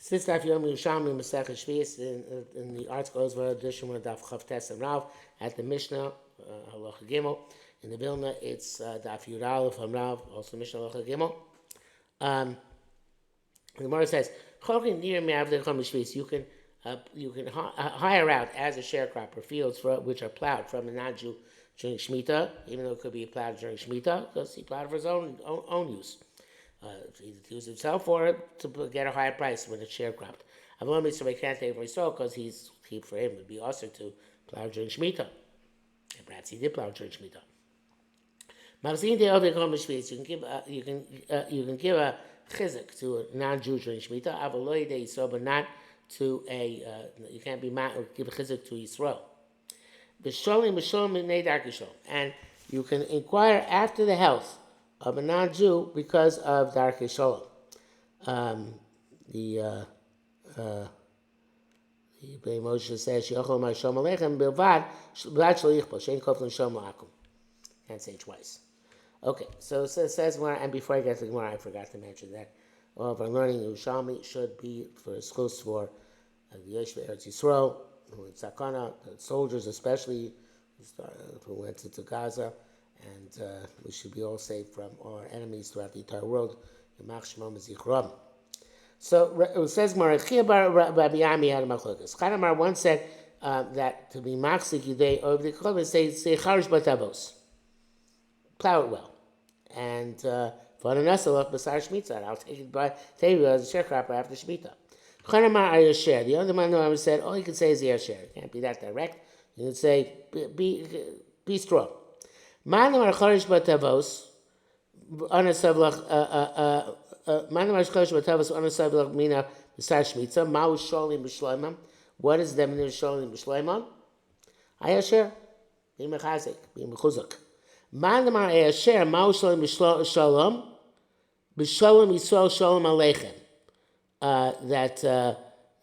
Since Daf Yerushalmi Shevi'is in the article is edition one Daf Chavtes and Rav at the Mishnah Halacha Gimel. In the Vilna it's Daf Yudal from Rav, also Mishnah Halacha Gimel. The Gemara says you can hire out as a sharecropper fields which are plowed from a non-Jew during Shemitah, even though it could be plowed during Shemitah because he plowed for his own use. Either to use himself or to get a higher price when it's sharecropped. I've only so we can't take it for himself because he's keep for him. It would be also to plow during Shemitah. And perhaps he did plow during Shemitah. You can give a chizik to a non-Jew during Shemitah. But not to a you can't be give a chizik to Yisrael. And you can inquire after the health of a non-Jew because of Darkei Shalom. The Moshe says, "She'ochel ma'ashom alechem bilvad bilvad shalichpo shein koflin shom la'akum." Can't say it twice. Okay, so it says Gemara, and before I get to the Gemara, I forgot to mention that all of our learning Yerushalmi should be for schools for the Yeshua Eretz Yisrael, who in Sakana, the soldiers especially, who went into Gaza. And we should be all safe from all our enemies throughout the entire world. So it says, Rabbi Yami had a machlokas. Chanamar once said that to be machzik yidei over the kol, say charish batavos, plow it well, and for anasalach b'sar shmita. I'll take it by take you as a sharecropper after shmita. Chanamar ayasher. The other man said all you can say is yasher. It can't be that direct. You can say be strong. Manamar charish batavos, anasavlach. Manamar charish batavos, anasavlach mina b'sar shmita. Ma'u sholim b'shloimam. What is the definition of sholim b'shloimam? Ayasher, be mechazik, be mechuzak. Manamar ayasher, ma'u sholim b'sholom, b'sholom yisrael sholom aleichem.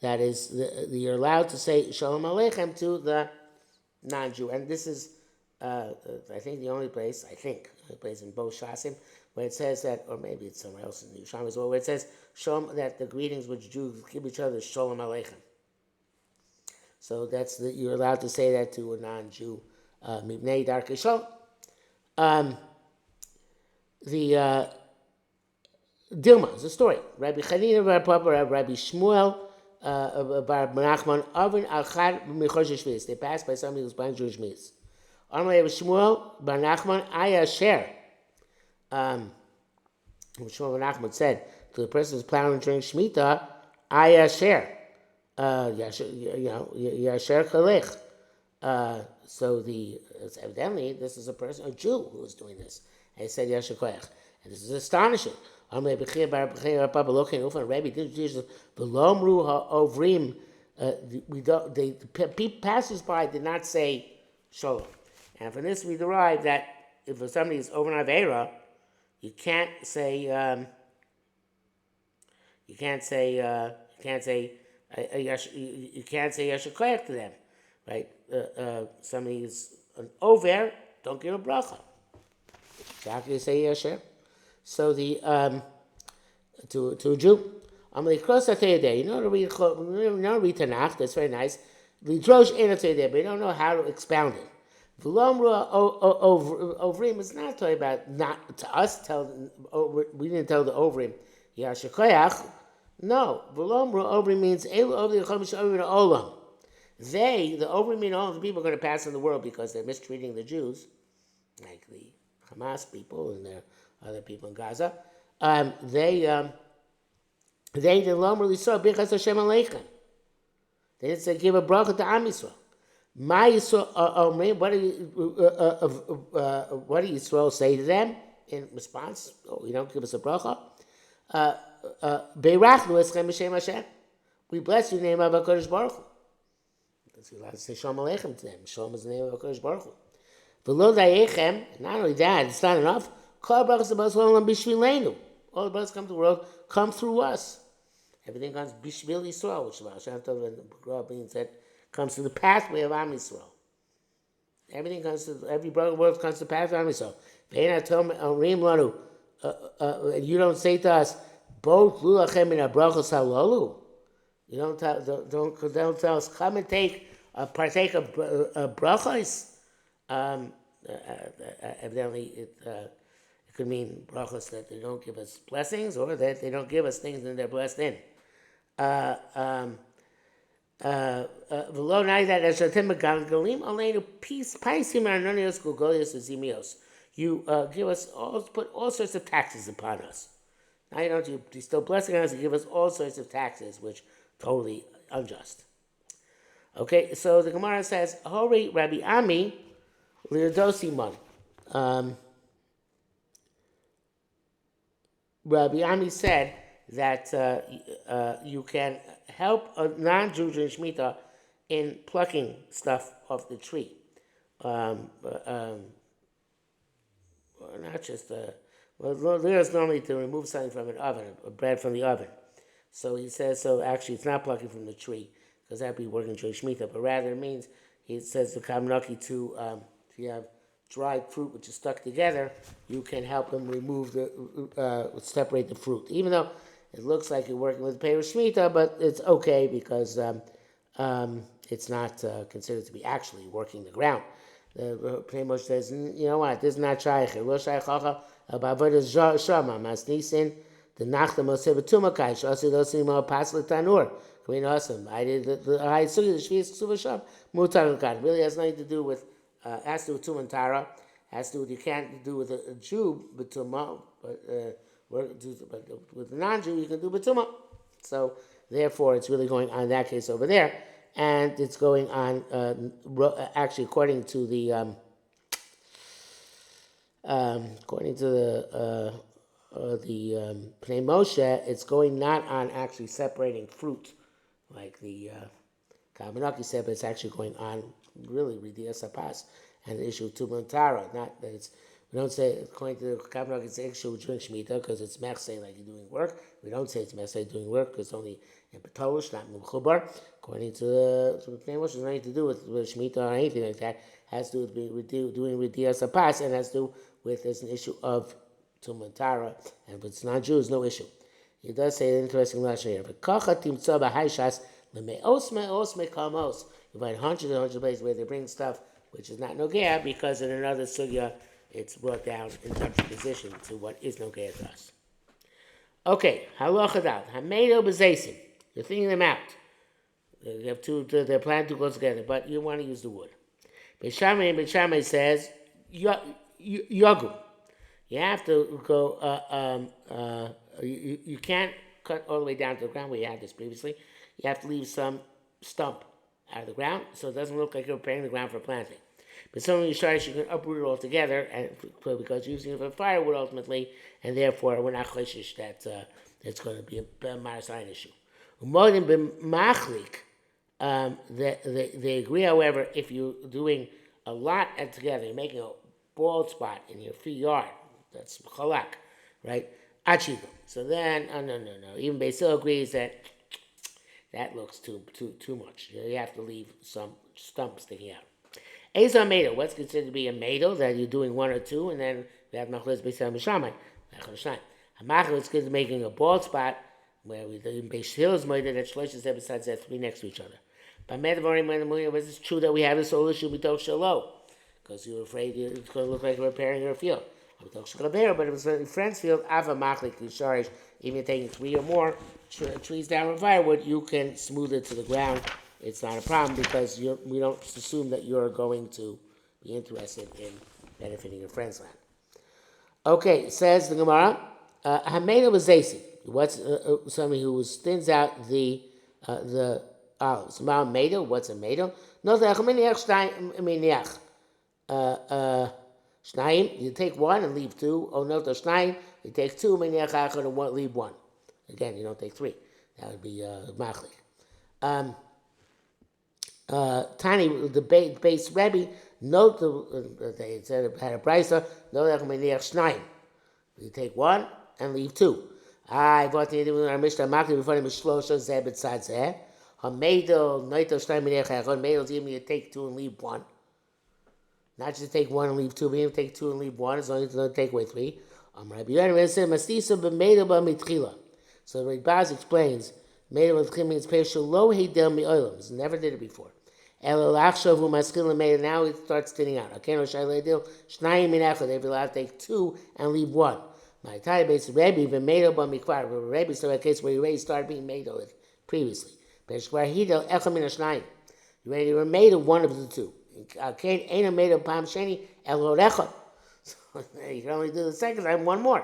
That is, you're allowed to say shalom aleichem to the non-Jew, and this is. I think the only place in both Shasim where it says that, or maybe it's somewhere else in the Yerushalmi as well, where it says Shalom, that the greetings which Jews give each other is Shalom Aleichem. So you're allowed to say that to a non-Jew. Mibnei Darkei Shalom. The Dilma is a story. Rabbi Chanina Bar Papa, Rabbi Shmuel Bar Menachman Avin Achad Mechosh Shevi'is. They passed by somebody who's buying Jewish meats. Amalei Shmuel Bar Nachman Ayasher. Shmuel Bar Nachman said to the person who's plowing during Shemitah, Ayasher. Yasher Kalech. So evidently this is a Jew who is doing this. And he said Yasher Kalech. And this is astonishing. Amalei Bechir Bar Bechir Papa Lokin Ufan Rabbi didn't use the Lomru HaOvrim. The passers-by did not say Shalom. And from this we derive that if somebody is over an Aveira, you can't say Yasher Koyach to them, right? Somebody is an over, don't give a bracha. How can you say Yasher? So to a Jew, you know to read Tanakh, that's very nice. Lidrosh Eina Teidah, but you don't know how to expound it. Ovrim is not talking about not to us. We didn't tell the Ovrim Yasher Koyach. No, V'lomru Ovrim means Elu Ovrim Chomish Ovrim Olam. They, the Ovrim, mean all the people are going to pass in the world because they're mistreating the Jews, like the Hamas people and their other people in Gaza. They did Lomru Lisrael Birchas Hashem Aleichem. They didn't say give a bracha to Am Yisrael. What do Yisrael say to them in response? Oh, you don't give us a bracha. We bless you in the name of HaKadosh Baruch Hu. You're allowed to say Shalom Aleichem to them. Shalom is the name of HaKadosh Baruch Hu. Not only that, it's not enough. All the blessings come to the world, come through us. Everything comes Bishvil Yisrael, which Shem Tov and Rabbi said comes to the pathway of Am Yisrael. Every world comes to the pathway of Am Yisrael. You don't say to us, both lulachem in abrachos halalu. You don't tell us, come and partake of brachos. Um, Evidently, it could mean brachos that they don't give us blessings, or that they don't give us things that they're blessed in. Below now that as Shatim Galim Alenu peace Paisim Arnonios Gogolios Zimios. You give us put all sorts of taxes upon us. Now you're still blessing us, you give us all sorts of taxes, which totally unjust. Okay, so the Gemara says, Hori Rabbi Ami Lirdosimon. Rabbi Ami said that you can help a non-Jew during Shemitah in plucking stuff off the tree. Not just, there's normally to remove something from an oven, bread from the oven. So he says, so actually it's not plucking from the tree, because that'd be working during Shemitah, but rather it means, he says the Kamnaki to, if you have dried fruit which is stuck together, you can help them remove separate the fruit. Even though it looks like you're working with Peirush Shemitah, but it's okay because it's not considered to be actually working the ground. The Pnei Moshe says, you know what, this is not shaykh. Lo shaykh hacha, ba'avodas shama, mas nisin, the nachta moseh b'tumakai, shasi dosim al pas l'tanur. Queen awesome. I did the high sugi, the Shevi'is ksuva sham, mutar l'kan. Really has nothing to do with, has to do with tum and tara, has to do with, you can't do with a Jew, b'tumah, but with a non-Jew, you can do b'tumah. So, therefore, it's really going on in that case over there. And it's going on, actually, according to the Pnei Moshe, it's going not on actually separating fruit, like the Kabanaki said, but it's actually going on really Ridiya Sapas and the issue of Tumantara. Not that it's, we don't say, according to the Kabanaki, it's issue during Shemitah because it's Mechse, like you're doing work. We don't say it's Mechse doing work because it's only in Petolush, not Mubchubar. According to the Pnei Moshe, it's nothing to do with Shemitah or anything like that. It has to do with doing Ridiya Sapas, and has to do with, there's an issue of Tumantara, and if it's not Jews, no issue. He does say an interesting lesson here. You find hundreds and hundreds of places where they bring stuff which is not nogea, because in another sugya it's brought down in juxtaposition to what is nogea to us. Okay, halacha dal hamedo b'zeisim. You're thinking them out. You have two. They're planned to go together, but you want to use the wood. Beis Shammai says yagu. You have to go. You can't cut all the way down to the ground where you had this previously. You have to leave some stump out of the ground, so it doesn't look like you're preparing the ground for planting. But some of you start, you can uproot it all together, and because you're using it for firewood ultimately, and therefore we're not choshish that it's going to be a marasayin issue. Umodim b'machlik, they agree, however, if you're doing a lot together, you're making a bald spot in your free yard, that's chalak, right? Achigo. So then, no. Even Basil agrees that looks too much. You have to leave some stump sticking out. Eza Medo, what's considered to be a Medo, that you're doing one or two, and then we have Machlis Beisam Mishamai. Hamachel is good making a bald spot, where we in Beis Hill's Moida that Shlosh is besides that three next to each other. But Medavarim was it true that we have this whole issue with Shalo? Because you were afraid it's going to look like you're repairing your field. But it was a friend's field, Ava Machlik, Sharish, even taking three or more trees down with firewood, you can smooth it to the ground. It's not a problem because we don't assume that you're going to be interested in benefiting your friend's land. Okay, says the Gemara, Hameda was Zaysi. What's somebody who thins out the olives? Ma'ameda, what's a Meda? No, Shnayim, you take one and leave two. Oh, no, the Shnayim, you take two, Meniach Achad, and leave one. Again, you don't take three. That would be Machlik. Tani, the base Rebbe, note they said had a brisa. No, that Meniach Shnayim. You take one and leave two. I bought the our Mishnah Machlik before him Shlosha Zeh besides Zeh. Hamedo, Noito Shnayim Meniach Achad. Medo, even you take two and leave one. Not just take one and leave two, but even take two and leave one, as long as you don't take away three. So Rabbi Baz explains Made with chim means pesha lo heidel mi'olam. Never did it before. Elo lachshav hu maskil made. Now it starts thinning out. Akeno shaylei dil shnayim min echad. They're allowed to take two and leave one. My Thai base Rebbe even made up on Mikvar. Rebbe started a case where he already started being made of it previously. Peshkvar hidel echad min ashnayim. You already were made of one of the two. Kain ain't made of pam sheni elo echad. So you can only do the second time one more.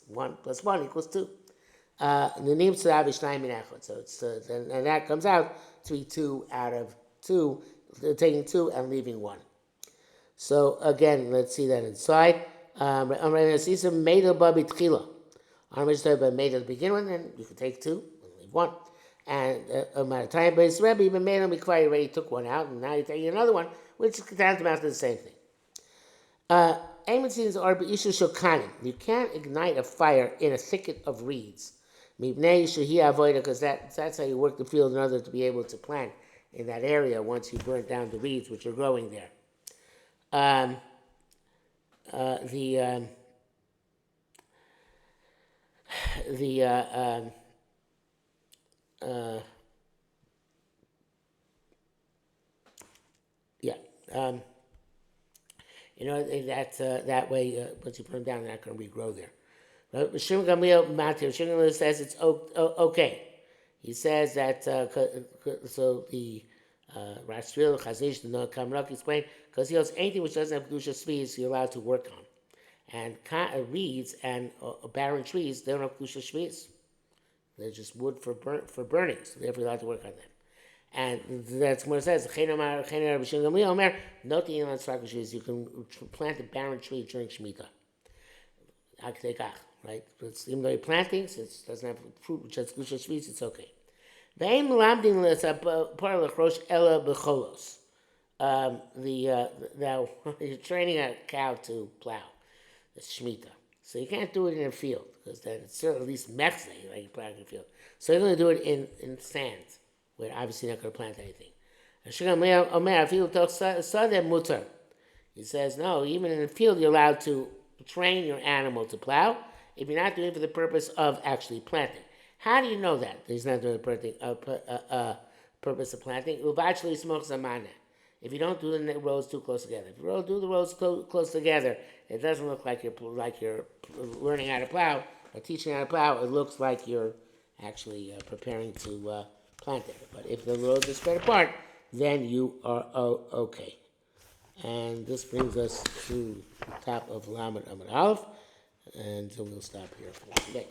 1 plus 1 equals 2. Nunim tzadav ishnayim min echad. So it's and that comes out to be 2 out of 2, taking 2 and leaving 1. So again, let's see that inside. Made of babi tchila. I'm going to start by made at the beginning, and you can take 2 and leave 1. And amount of time based Rebbe even made them before you already took 1 out, and now you're taking another one, which is tantamount to the same thing. You can't ignite a fire in a thicket of reeds. Because that's how you work the field in order to be able to plant in that area once you burn down the reeds which are growing there. That way, once you put them down, they're not going to regrow there. But Shimon Gamliel says it's okay. He says that, so the Rashvil, Chazish, the Kamrak explained, because he holds anything which doesn't have Kedusha Shevi'is, you're allowed to work on. And reeds and barren trees, they don't have Kedusha Shevi'is. They're just wood for burning, so therefore you're allowed to work on them. And that's what it says. You can plant a barren tree during Shemitah. Right? Even though you're planting, since it doesn't have fruit which has Kedusha Shevi'is, it's okay. Now you're training a cow to plow. It's Shemitah. So you can't do it in a field, because then it's still at least mechze, like you're planting in a field. So you're going to do it in sand, where obviously you're not going to plant anything. He says, no, even in the field you're allowed to train your animal to plow if you're not doing it for the purpose of actually planting. How do you know that he's not doing the purpose of planting? If you don't do the rows too close together. If you do the rows close together, it doesn't look like you're learning how to plow or teaching how to plow. It looks like you're actually preparing to plant it. But if the rows are spread apart, then you are okay. And this brings us to the top of Lamed Amud Aleph, and so we'll stop here for today.